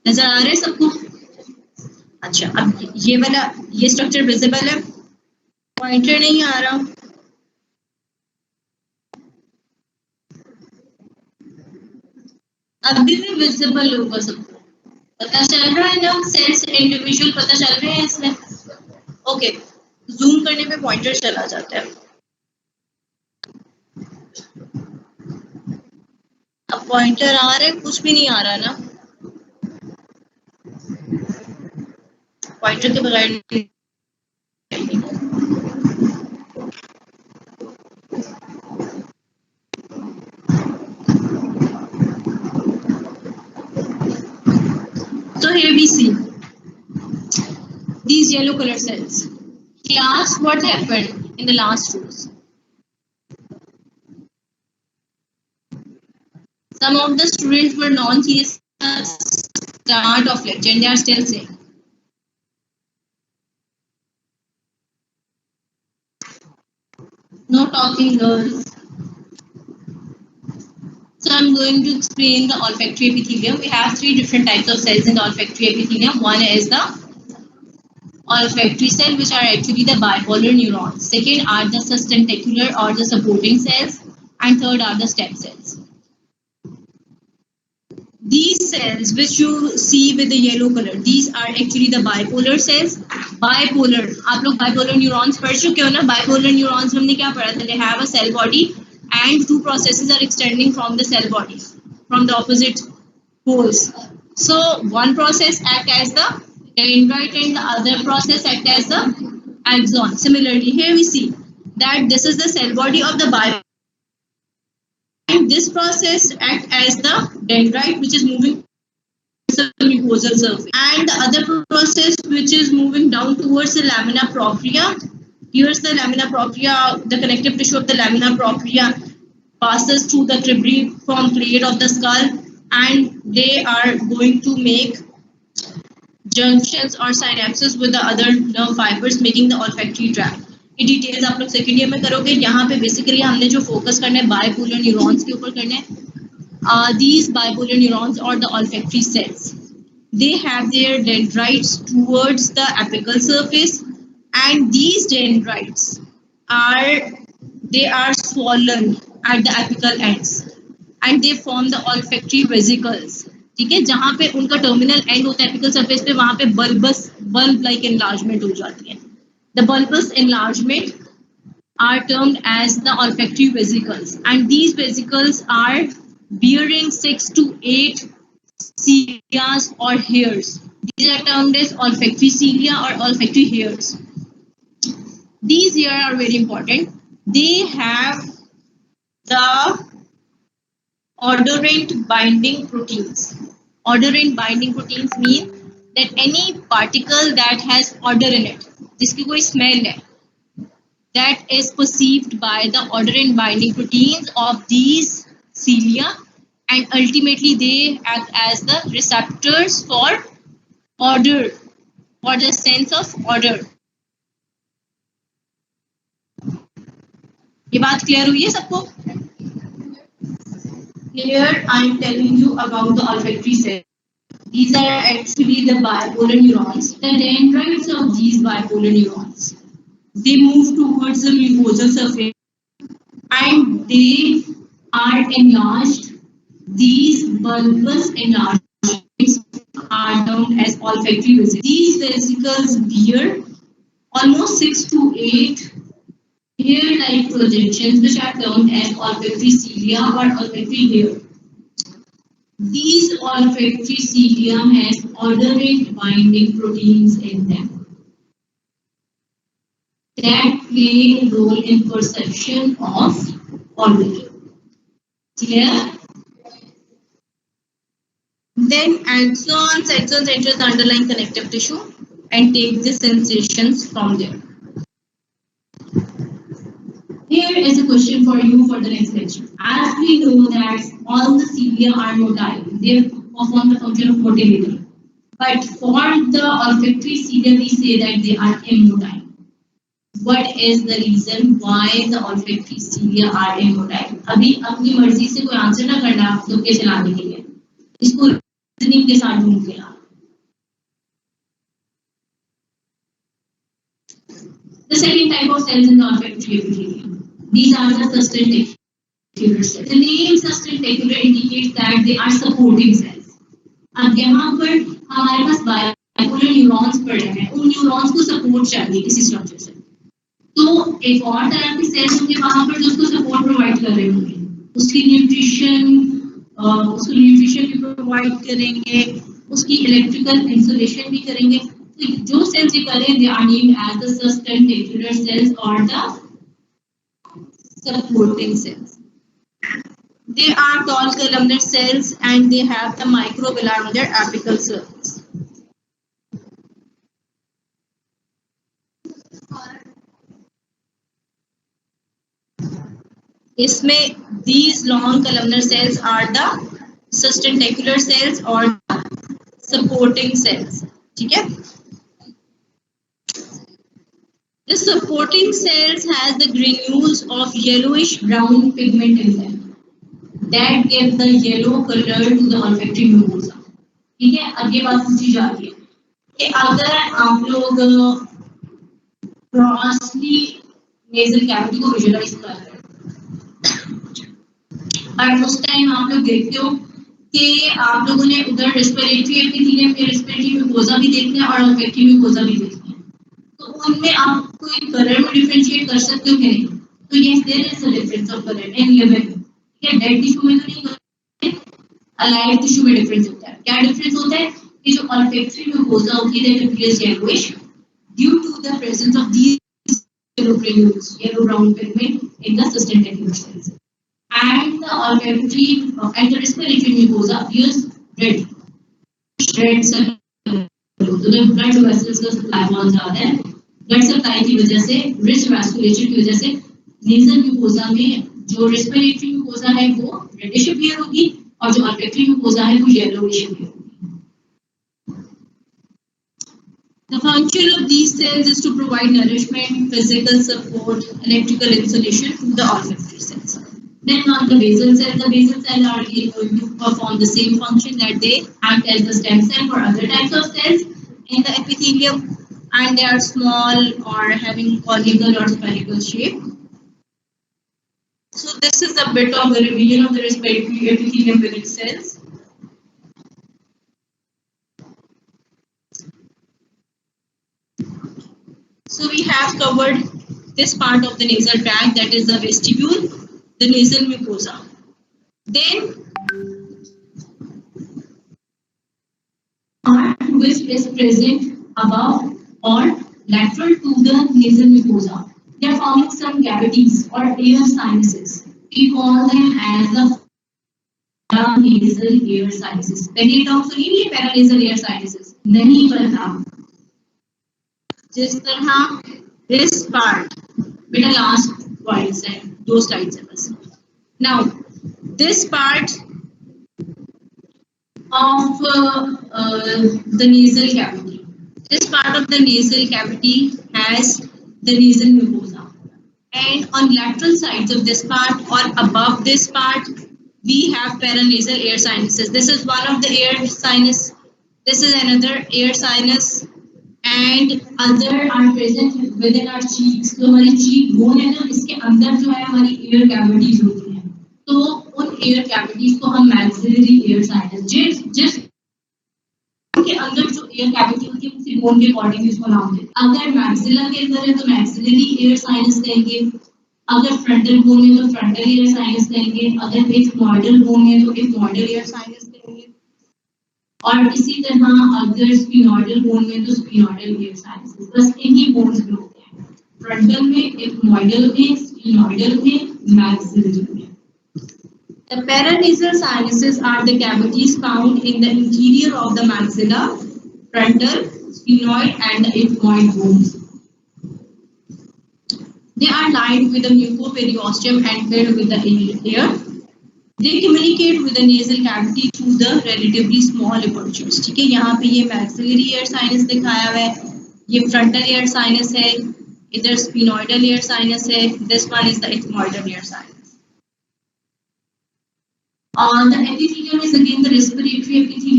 नजर आ रहा है सबको? अच्छा, अब ये वाला ये स्ट्रक्चर विजिबल है, पॉइंटर नहीं आ रहा। अभी भी विजिबल होगा सबको, पता चल रहा है ना? सेल्स इंडिविजुअल पता चल रहे हैं इसमें? ओके, जूम करने पे पॉइंटर चला जाता है। अब पॉइंटर आ रहा है, कुछ भी नहीं आ रहा ना, पॉइंटर के बगैर। So here we see these yellow color cells. He asked what happened in the last rows. Some of the students were non-serious at the start of lecture and they are still saying. No talking, girls. So I'm going to explain the olfactory epithelium. We have three different types of cells in the olfactory epithelium. One is the olfactory cell, which are actually the bipolar neurons. Second are the sustentacular or the supporting cells. And third are the stem cells. These cells which you see with the yellow color, these are actually the bipolar cells. Bipolar, आप लोग bipolar neurons पढ़ चुके हो ना? Bipolar neurons हमने क्या पढ़ा था? They have a cell body and two processes are extending from the cell body, from the opposite poles. So one process acts as the dendrite and the other process acts as the axon. Similarly, here we see that this is the cell body of the bipolar. And this process acts as the dendrite, which is moving towards the mucosal surface, and the other process which is moving down towards the lamina propria. Here's the lamina propria. The connective tissue of the lamina propria passes through the cribriform plate of the skull, and they are going to make junctions or synapses with the other nerve fibers, making the olfactory tract. ये details आप लोग second year में करोगे। यहाँ पे basically हमने जो focus करना है बायपोलर न्यूरॉन्स के ऊपर करना है। These bipolar neurons or the olfactory cells, they have their dendrites towards the apical surface, and these dendrites are swollen at the apical ends, and they form the olfactory vesicles. ठीक है, जहाँ पे उनका terminal and होता है apical surface पे, वहाँ पे बल्ब लाइक एनलार्जमेंट हो जाती है। The bulbous enlargement are termed as the olfactory vesicles, and these vesicles are bearing 6 to 8 cilia or hairs. These are termed as olfactory cilia or olfactory hairs. These here are very important. They have the odorant binding proteins. Odorant binding proteins mean that any particle that has odor in it, जिसकी कोई smell है, that is perceived by the odorant binding proteins of these cilia, and ultimately they act as the receptors for odor, for the sense of odor. ये बात clear हुई है सबको? Here I am telling you about the olfactory cells. These are actually the bipolar neurons. The dendrites of these bipolar neurons, they move towards the mucosal surface and they are enlarged. These bulbous enlargements are known as olfactory vesicles. These vesicles bear almost 6 to 8 hair-like projections, which are termed as olfactory cilia or olfactory hair. These olfactory cilia has odorant binding proteins in them that play a role in perception of odor. Clear? Then axons enter the underlying connective tissue and take the sensations from there. Here is a question for you for the next lecture. As we know that all the cilia are motile, they perform the function of motility. But for the olfactory cilia, we say that they are immotile. What is the reason why the olfactory cilia are immotile? अभी अपनी मर्जी से कोई answer ना करना, आप लोग के चलाने के लिए। इसको रीजनिंग के साथ ढूंढ के ला। The second type of cells in the olfactory epithelium. These are the sustentacular cells. The name sustentacular indicates that they are supporting cells. अब यहाँ पर हमारे पास बाइपोलर न्यूरॉन्स पड़े हैं, उन न्यूरॉन्स को सपोर्ट चाहिए किसी स्ट्रक्चर से, तो एक और तरह के सेल्स होंगे वहां पर जो उसको सपोर्ट प्रोवाइड कर रहे होंगे, उसकी न्यूट्रिशन भी प्रोवाइड करेंगे, उसकी इलेक्ट्रिकल इंसुलेशन भी करेंगे। तो जो सेल्स ये करें they are named as the sustentacular cells और the supporting cells. They are tall columnar cells and they have the microvilli on their apical surface. इसमें these long columnar cells are the sustentacular cells or supporting cells. ठीक है? The supporting cells has the granules of yellowish brown pigment in them that give the yellow color to the olfactory mucosa. ठीक है, अब ये बात पूछी जा रही है कि अगर आप लोग क्रॉसली नेजल कैविटी को विजुअलाइज कर रहे हैं और उस टाइम आप लोग देखते हो कि आप लोगों ने उधर रेस्पिरेटरी एपिथेलियम या रेस्पिरेटरी म्यूकोसा भी देखते हैं और olfactory म्यूकोसा भी देखते हैं, तो उनमें आप कोई कलर में डिफरेंशिएट कर सकते हो कि नहीं? तो yes there is a difference of colour in living. क्या डेड टिश्यू में तो नहीं होता है, अलाइव टिश्यू में डिफरेंस होता है। क्या डिफरेंस होता है कि जो olfactory म्यूकोसा होती है that appears yellowish due to the presence of these yellow granules, yellow brown pigment in the sustentacular cells, and the olfactory and the respiratory mucosa appears red cell. तो the blood vessels का supply बहुत ज्यादा है, blood supply की वजह से, rich vasculature की वजह से नेजल म्यूकोसा में जो रेस्पिरेटरी म्यूकोसा है वो रेडिश अपीयर होगी और जो olfactory म्यूकोसा है वो येलोइश अपीयर होगी। The function of these cells is to provide nourishment, physical support, electrical insulation to the olfactory cells. Then on the basal cells are again going to perform the same function that they act as the stem cell for other types of cells in the epithelium, and they are small or having conical or spherical shape. So this is a bit of the revision of the respiratory epithelium with its cells. So we have covered this part of the nasal tract, that is the vestibule, the nasal mucosa. Then part which is present above or lateral to the nasal mucosa. They are forming some cavities or air sinuses. We call them as the paranasal air sinuses. पहले term सुनिए, paranasal air sinuses नहीं पता। जिस तरह इस part बेटा last slides है, 2 slides है बस। Now this part of the nasal cavity. This part of the nasal cavity has the nasal mucosa, and on lateral sides of this part or above this part we have paranasal air sinuses. This is one of the air sinus, this is another air sinus, and other are present within our cheeks. तो हमारी cheek bone है ना, इसके अंदर जो है हमारी air cavities होती हैं, तो उन air cavities को हम maxillary air sinus, जिस के अंदर जो air cavity होती है उसी bone के अकॉर्डिंग इसको नाम देते हैं। अगर maxilla के अंदर है तो maxillary air sinus कहेंगे, अगर frontal bone में तो frontal air sinus कहेंगे, अगर ethmoidal bone में तो ethmoidal air sinus कहेंगे, और इसी तरह अगर स्पिनोइडल बोन में तो स्पिनोइडल एयर साइनसेस। बस इन्हीं बोन्स में होते हैं, फ्रंटल में, एथमोइडल में, स्पिनोइडल में, मैक्सिलरी में। The paranasal sinuses are the cavities found in the interior of the maxilla, frontal, sphenoid and the ethmoid bones. They are lined with the mucoperiosteum and filled with the air. They communicate with the nasal cavity through the relatively small apertures. ठीक है, यहाँ पे ये maxillary air sinus दिखाया हुआ है, ये frontal air sinus है, इधर sphenoidal air sinus है, this one is the ethmoidal air sinus. On the epithelium is again the respiratory epithelium.